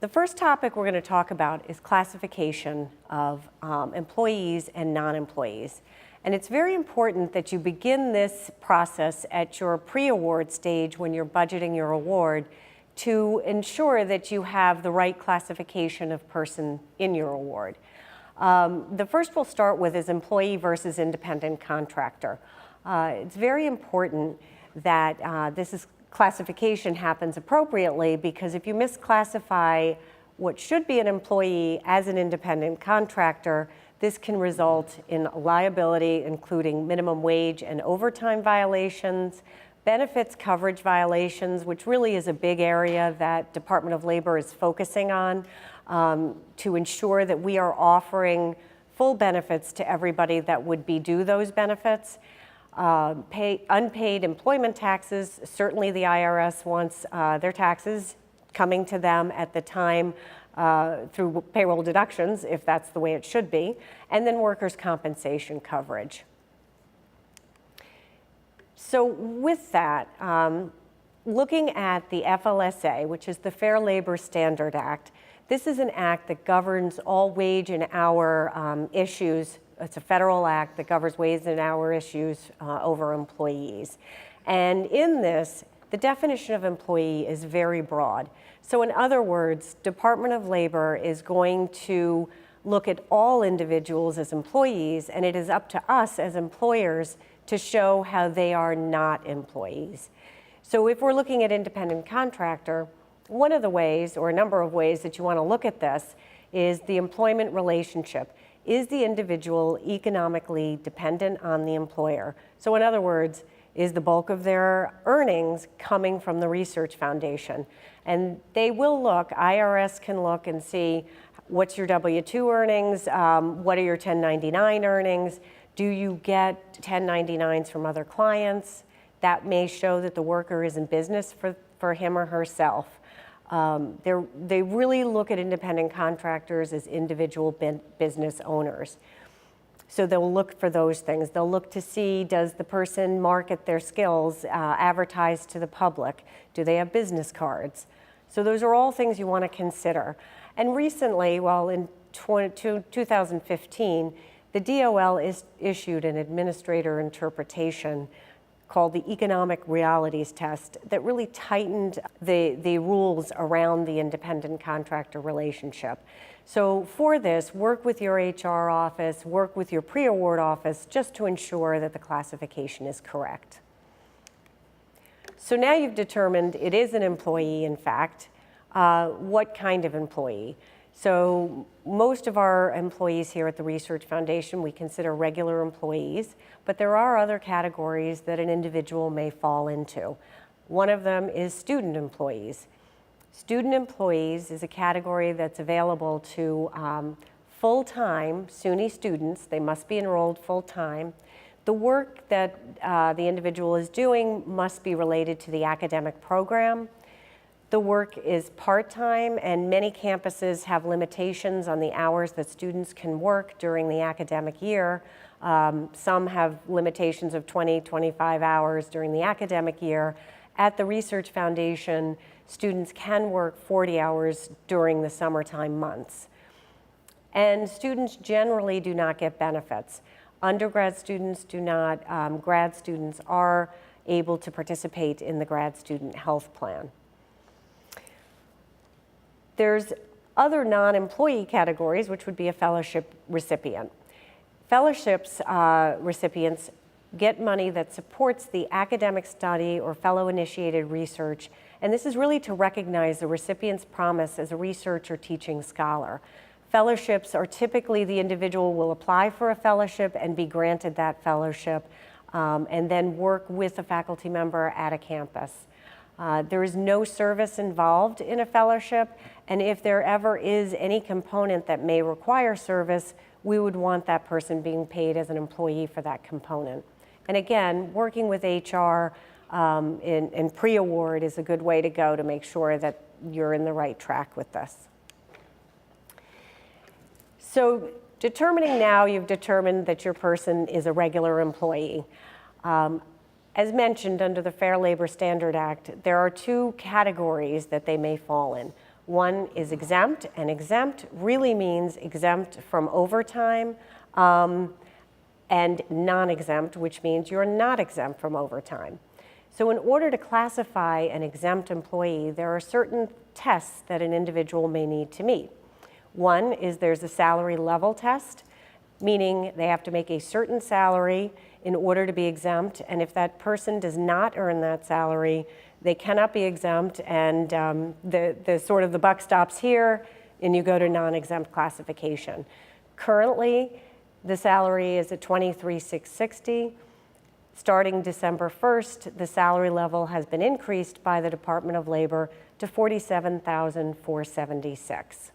The first topic we're going to talk about is classification of employees and non-employees. And it's very important that you begin this process at your pre-award stage when you're budgeting your award to ensure that you have the right classification of person in your award. The first we'll start with is employee versus independent contractor. It's very important that this classification happens appropriately, because if you misclassify what should be an employee as an independent contractor, this can result in liability, including minimum wage and overtime violations, benefits coverage violations, which really is a big area that Department of Labor is focusing on to ensure that we are offering full benefits to everybody that would be due those benefits. Unpaid employment taxes, certainly the IRS wants their taxes coming to them at the time through payroll deductions, if that's the way it should be, and then workers' compensation coverage. So with that, looking at the FLSA, which is the Fair Labor Standard Act, this is an act that governs all wage and hour issues. It's a federal act that governs wage and hour issues over employees. And in this, the definition of employee is very broad. So in other words, Department of Labor is going to look at all individuals as employees, and it is up to us as employers to show how they are not employees. So if we're looking at independent contractor, one of the ways, or a number of ways that you want to look at this, is the employment relationship. Is the individual economically dependent on the employer? So in other words, is the bulk of their earnings coming from the research foundation? And they will look, IRS can look and see what's your W-2 earnings, what are your 1099 earnings, do you get 1099s from other clients? That may show that the worker is in business for him or herself. They really look at independent contractors as individual business owners. So they'll look for those things. They'll look to see, does the person market their skills, advertise to the public? Do they have business cards? So those are all things you want to consider. And recently, well, in 2015, the DOL issued an administrator interpretation called the Economic Realities Test that really tightened the rules around the independent contractor relationship. So for this, work with your HR office, work with your pre-award office, just to ensure that the classification is correct. So now you've determined it is an employee, in fact. What kind of employee? So most of our employees here at the Research Foundation, we consider regular employees, but there are other categories that an individual may fall into. One of them is student employees. Student employees is a category that's available to full-time SUNY students. They must be enrolled full-time. The work that the individual is doing must be related to the academic program. The work is part-time, and many campuses have limitations on the hours that students can work during the academic year. Some have limitations of 20, 25 hours during the academic year. At the Research Foundation, students can work 40 hours during the summertime months. And students generally do not get benefits. Undergrad students do not. Grad students are able to participate in the grad student health plan. There's other non-employee categories, which would be a fellowship recipient. Fellowships recipients get money that supports the academic study or fellow-initiated research, and this is really to recognize the recipient's promise as a research or teaching scholar. Fellowships are typically the individual will apply for a fellowship and be granted that fellowship, and then work with a faculty member at a campus. There is no service involved in a fellowship, and if there ever is any component that may require service, we would want that person being paid as an employee for that component. And again, working with HR in pre-award is a good way to go to make sure that you're in the right track with this. So determining now you've determined that your person is a regular employee. As mentioned under the Fair Labor Standard Act, there are two categories that they may fall in. One is exempt, and exempt really means exempt from overtime, and non-exempt, which means you're not exempt from overtime. So in order to classify an exempt employee, there are certain tests that an individual may need to meet. One is there's a salary level test, meaning they have to make a certain salary in order to be exempt, and if that person does not earn that salary, they cannot be exempt, and the buck stops here, and you go to non-exempt classification. Currently, the salary is at $23,660. Starting December 1st, the salary level has been increased by the Department of Labor to $47,476.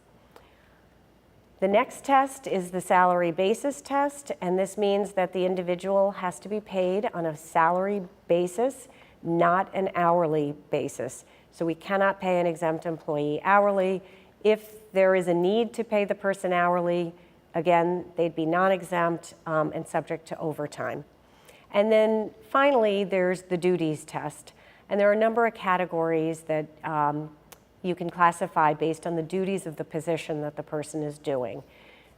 The next test is the salary basis test, and this means that the individual has to be paid on a salary basis, not an hourly basis. So we cannot pay an exempt employee hourly. If there is a need to pay the person hourly, again, they'd be non-exempt and subject to overtime. And then finally, there's the duties test. And there are a number of categories that you can classify based on the duties of the position that the person is doing.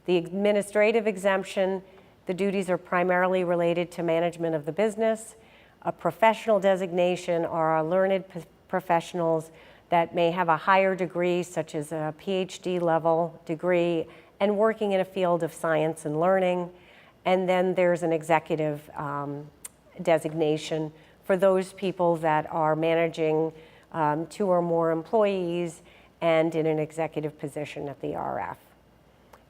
The administrative exemption, the duties are primarily related to management of the business. A professional designation are learned professionals that may have a higher degree, such as a PhD level degree, and working in a field of science and learning. And then there's an executive designation for those people that are managing 2 or more employees and in an executive position at the RF.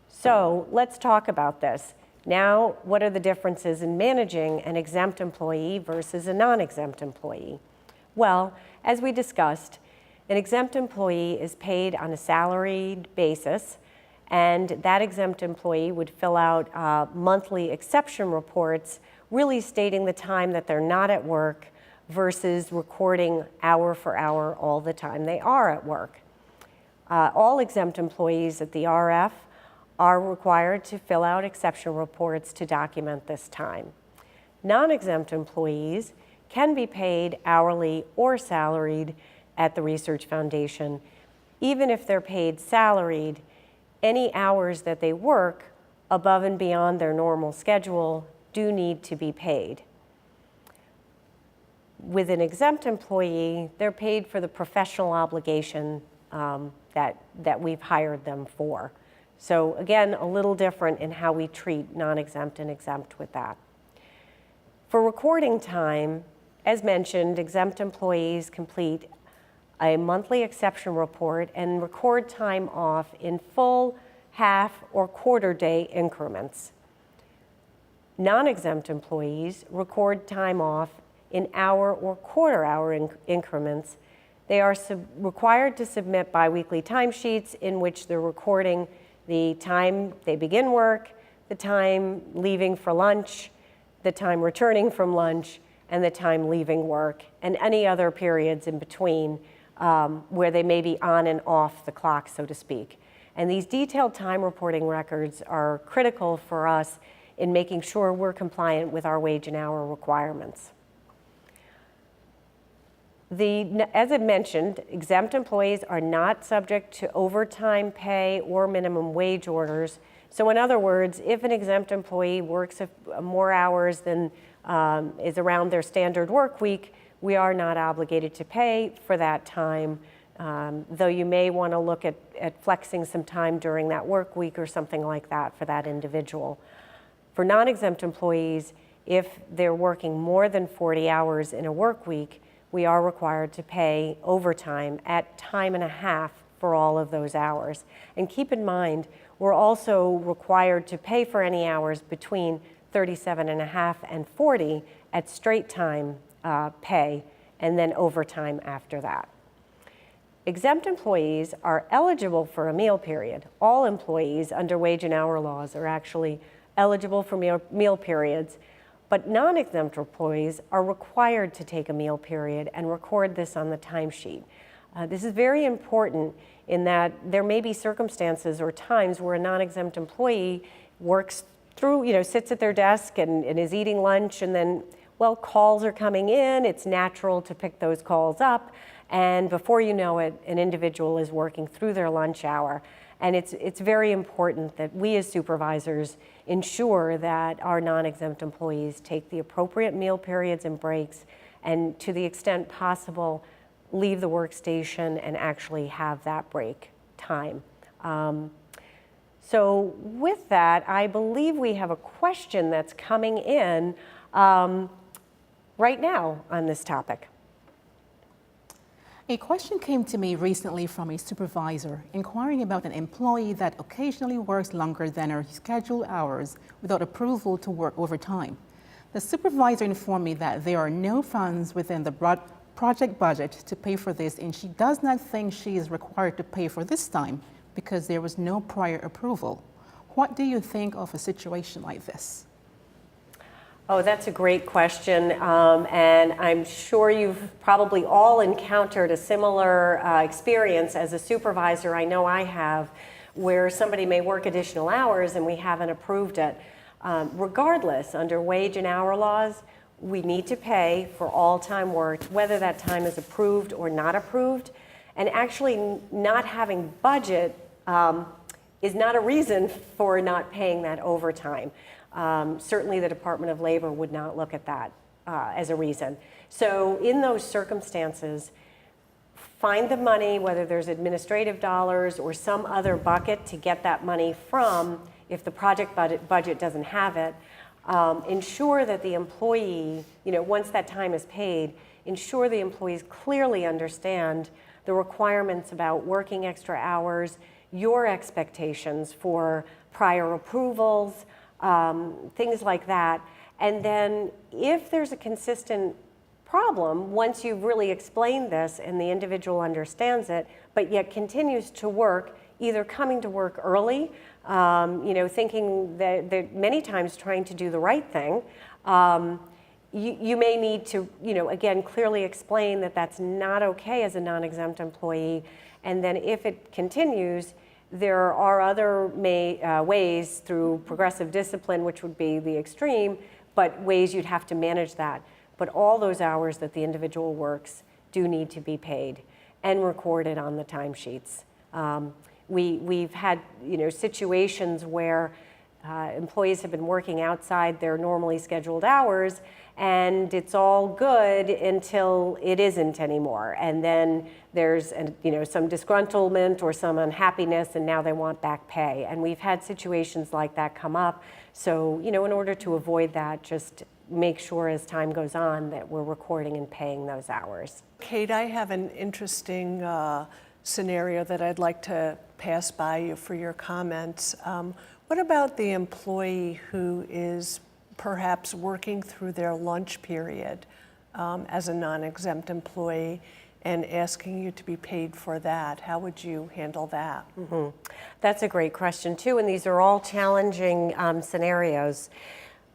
So let's talk about this. Now, what are the differences in managing an exempt employee versus a non-exempt employee? Well, as we discussed, an exempt employee is paid on a salaried basis, and that exempt employee would fill out monthly exception reports, really stating the time that they're not at work versus recording hour for hour all the time they are at work. All exempt employees at the RF are required to fill out exception reports to document this time. Non-exempt employees can be paid hourly or salaried at the Research Foundation. Even if they're paid salaried, any hours that they work above and beyond their normal schedule do need to be paid. With an exempt employee, they're paid for the professional obligation that we've hired them for. So again, a little different in how we treat non-exempt and exempt with that. For recording time, as mentioned, exempt employees complete a monthly exception report and record time off in full, half, or quarter day increments. Non-exempt employees record time off in hour or quarter hour increments. They are required to submit biweekly timesheets in which they're recording the time they begin work, the time leaving for lunch, the time returning from lunch, and the time leaving work, and any other periods in between where they may be on and off the clock, so to speak. And these detailed time reporting records are critical for us in making sure we're compliant with our wage and hour requirements. As I mentioned, exempt employees are not subject to overtime pay or minimum wage orders. So in other words, if an exempt employee works more hours than is around their standard work week, we are not obligated to pay for that time, though you may want to look at flexing some time during that work week or something like that for that individual. For non-exempt employees, if they're working more than 40 hours in a work week, we are required to pay overtime at time and a half for all of those hours. And keep in mind, we're also required to pay for any hours between 37 and a half and 40 at straight time pay, and then overtime after that. Exempt employees are eligible for a meal period. All employees under wage and hour laws are actually eligible for meal periods, but non-exempt employees are required to take a meal period and record this on the timesheet. This is very important in that there may be circumstances or times where a non-exempt employee works through, sits at their desk and is eating lunch, and then, well, calls are coming in. It's natural to pick those calls up, And before you know it, an individual is working through their lunch hour. And it's very important that we as supervisors ensure that our non-exempt employees take the appropriate meal periods and breaks, and to the extent possible, leave the workstation and actually have that break time. So with that, I believe we have a question that's coming in right now on this topic. A question came to me recently from a supervisor inquiring about an employee that occasionally works longer than her scheduled hours without approval to work overtime. The supervisor informed me that there are no funds within the project budget to pay for this, and she does not think she is required to pay for this time because there was no prior approval. What do you think of a situation like this? Oh, that's a great question, and I'm sure you've probably all encountered a similar experience as a supervisor. I know I have, where somebody may work additional hours and we haven't approved it. Regardless, under wage and hour laws, we need to pay for all time worked, whether that time is approved or not approved. And actually, not having budget is not a reason for not paying that overtime. Certainly the Department of Labor would not look at that as a reason. So in those circumstances, find the money, whether there's administrative dollars or some other bucket to get that money from if the project budget doesn't have it. Ensure that the employee, once that time is paid, ensure the employees clearly understand the requirements about working extra hours, your expectations for prior approvals, things like that. And then if there's a consistent problem, once you've really explained this and the individual understands it, but yet continues to work, either coming to work early, thinking that many times trying to do the right thing, you may need to, again, clearly explain that that's not okay as a non-exempt employee. And then if it continues, there are other ways through progressive discipline, which would be the extreme, but ways you'd have to manage that. But all those hours that the individual works do need to be paid and recorded on the timesheets. We've had situations where employees have been working outside their normally scheduled hours, and it's all good until it isn't anymore. And then there's some disgruntlement or some unhappiness, and now they want back pay. And we've had situations like that come up. So in order to avoid that, just make sure as time goes on that we're recording and paying those hours. Kate, I have an interesting scenario that I'd like to pass by you for your comments. What about the employee who is perhaps working through their lunch period as a non-exempt employee and asking you to be paid for that? How would you handle that? Mm-hmm. That's a great question too, and these are all challenging scenarios.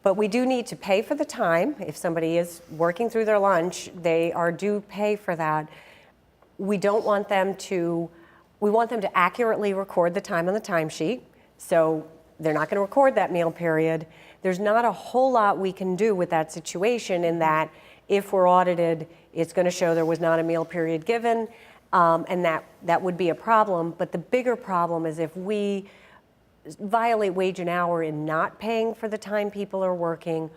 But we do need to pay for the time. If somebody is working through their lunch, they are due pay for that. We want them to accurately record the time on the timesheet. So they're not going to record that meal period. There's not a whole lot we can do with that situation, in that if we're audited, it's going to show there was not a meal period given, and that would be a problem. But the bigger problem is if we violate wage and hour in not paying for the time people are working,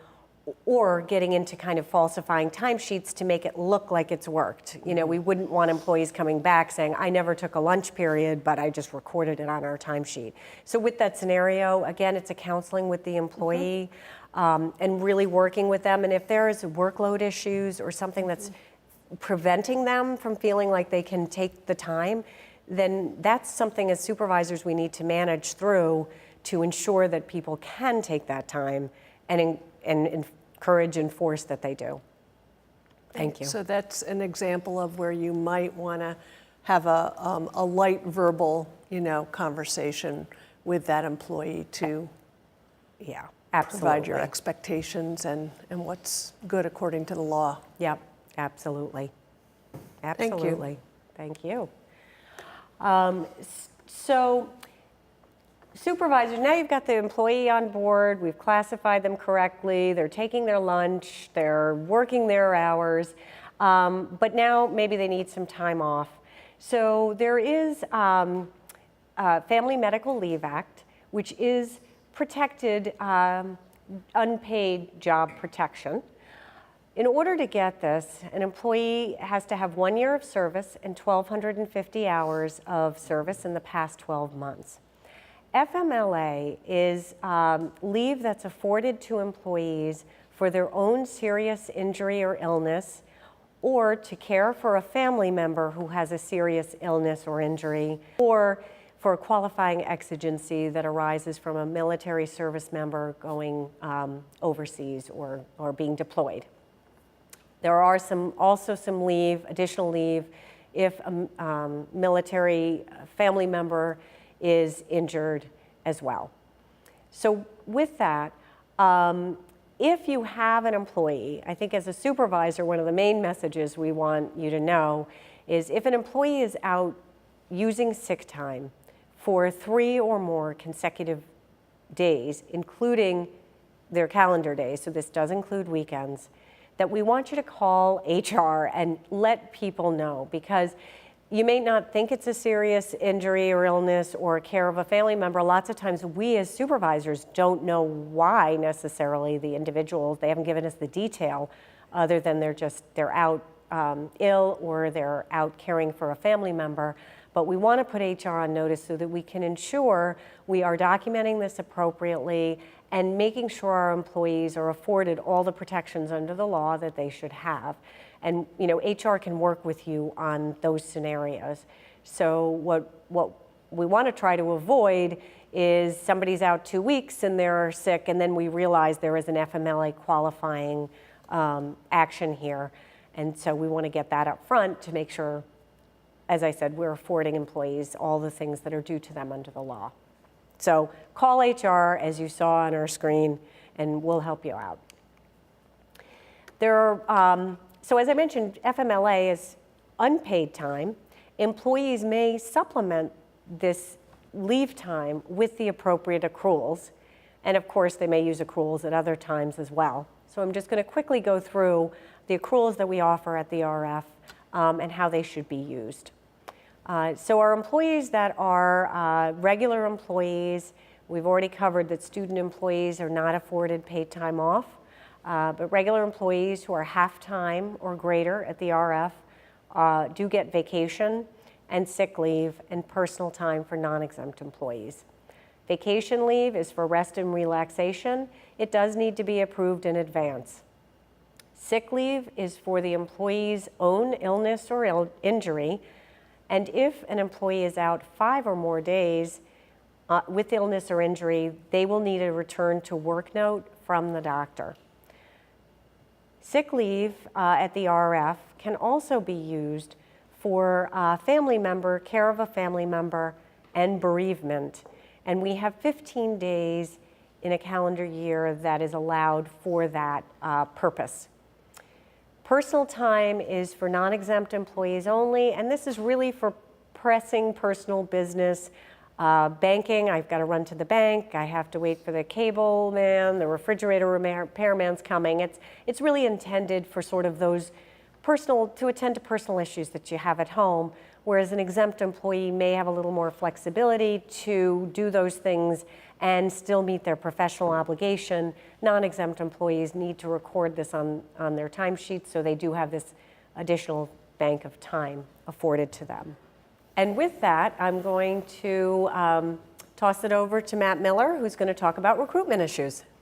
or getting into kind of falsifying timesheets to make it look like it's worked. We wouldn't want employees coming back saying, I never took a lunch period, but I just recorded it on our timesheet. So with that scenario, again, it's a counseling with the employee and really working with them. And if there is workload issues or something that's preventing them from feeling like they can take the time, then that's something as supervisors we need to manage through to ensure that people can take that time and encourage and force that they do. Thank you. So that's an example of where you might want to have a light verbal, conversation with that employee to provide your expectations and what's good according to the law. Yep, absolutely. Absolutely. Thank you. So supervisors, now you've got the employee on board, we've classified them correctly, they're taking their lunch, they're working their hours. but now maybe they need some time off. So there is Family Medical Leave Act, which is protected unpaid job protection. In order to get this, an employee has to have 1 year of service and 1,250 hours of service in the past 12 months. FMLA is leave that's afforded to employees for their own serious injury or illness, or to care for a family member who has a serious illness or injury, or for a qualifying exigency that arises from a military service member going overseas or being deployed. There are also some leave, additional leave, if a military family member is injured as well. So with that, if you have an employee, I think as a supervisor, one of the main messages we want you to know is if an employee is out using sick time for 3 or more consecutive days, including their calendar days, so this does include weekends, that we want you to call HR and let people know, because you may not think it's a serious injury or illness or care of a family member. Lots of times we as supervisors don't know why necessarily the individual, they haven't given us the detail other than they're out ill or they're out caring for a family member. But we want to put HR on notice so that we can ensure we are documenting this appropriately and making sure our employees are afforded all the protections under the law that they should have. And HR can work with you on those scenarios. So what we want to try to avoid is somebody's out 2 weeks and they're sick, and then we realize there is an FMLA qualifying action here. And so we want to get that up front to make sure, as I said, we're affording employees all the things that are due to them under the law. So call HR, as you saw on our screen, and we'll help you out. So as I mentioned, FMLA is unpaid time. Employees may supplement this leave time with the appropriate accruals. And of course, they may use accruals at other times as well. So I'm just going to quickly go through the accruals that we offer at the RF and how they should be used. So our employees that are regular employees, we've already covered that student employees are not afforded paid time off. But regular employees who are half-time or greater at the RF do get vacation and sick leave and personal time for non-exempt employees. Vacation leave is for rest and relaxation. It does need to be approved in advance. Sick leave is for the employee's own illness or injury, and if an employee is out 5 or more days with illness or injury, they will need a return to work note from the doctor. Sick leave at the RF can also be used for family member, care of a family member, and bereavement. And we have 15 days in a calendar year that is allowed for that purpose. Personal time is for non-exempt employees only, and this is really for pressing personal business. Banking, I've got to run to the bank, I have to wait for the cable man, the refrigerator repairman's coming. It's really intended for sort of those to attend to personal issues that you have at home, whereas an exempt employee may have a little more flexibility to do those things and still meet their professional obligation. Non-exempt employees need to record this on their timesheets, so they do have this additional bank of time afforded to them. And with that, I'm going to toss it over to Matt Miller, who's going to talk about recruitment issues.